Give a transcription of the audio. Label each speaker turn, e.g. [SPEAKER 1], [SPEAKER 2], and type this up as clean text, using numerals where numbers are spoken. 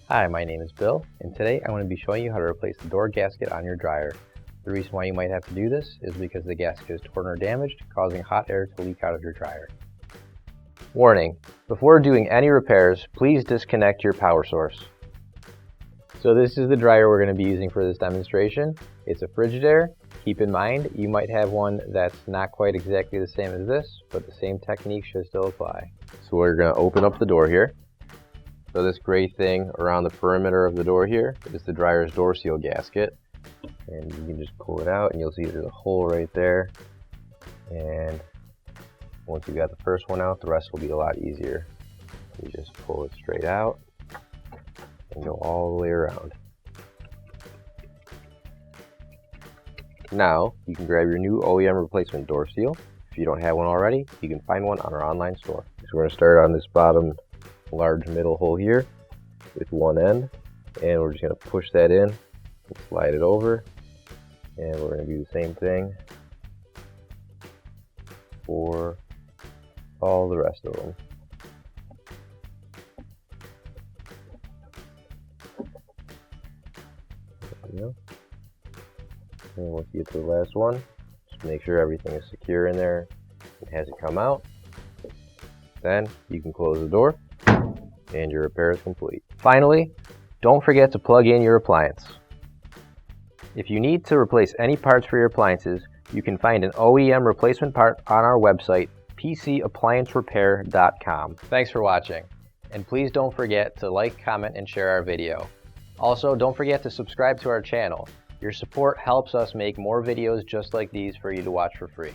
[SPEAKER 1] Hi, my name is Bill, and today I'm going to be showing you how to replace the door gasket on your dryer. The reason why you might have to do this is because the gasket is torn or damaged, causing hot air to leak out of your dryer. Warning: before doing any repairs, please disconnect your power source. So this is the dryer we're going to be using for this demonstration. It's a Frigidaire. Keep in mind, you might have one that's not quite exactly the same as this, but the same technique should still apply. So we're going to open up the door here. So this gray thing around the perimeter of the door here is the dryer's door seal gasket. And you can just pull it out and you'll see there's a hole right there. And once you got the first one out, the rest will be a lot easier. You just pull it straight out and go all the way around. Now, you can grab your new OEM replacement door seal. If you don't have one already, you can find one on our online store. So we're going to start on this bottom large middle hole here with one end, and we're just going to push that in and slide it over, and we're going to do the same thing for all the rest of them. There we go. And once you get to the last one, just make sure everything is secure in there and hasn't come out. Then you can close the door and your repair is complete. Finally, don't forget to plug in your appliance. If you need to replace any parts for your appliances, you can find an OEM replacement part on our website, PCApplianceRepair.com. Thanks for watching, and please don't forget to like, comment, and share our video. Also, don't forget to subscribe to our channel. Your support helps us make more videos just like these for you to watch for free.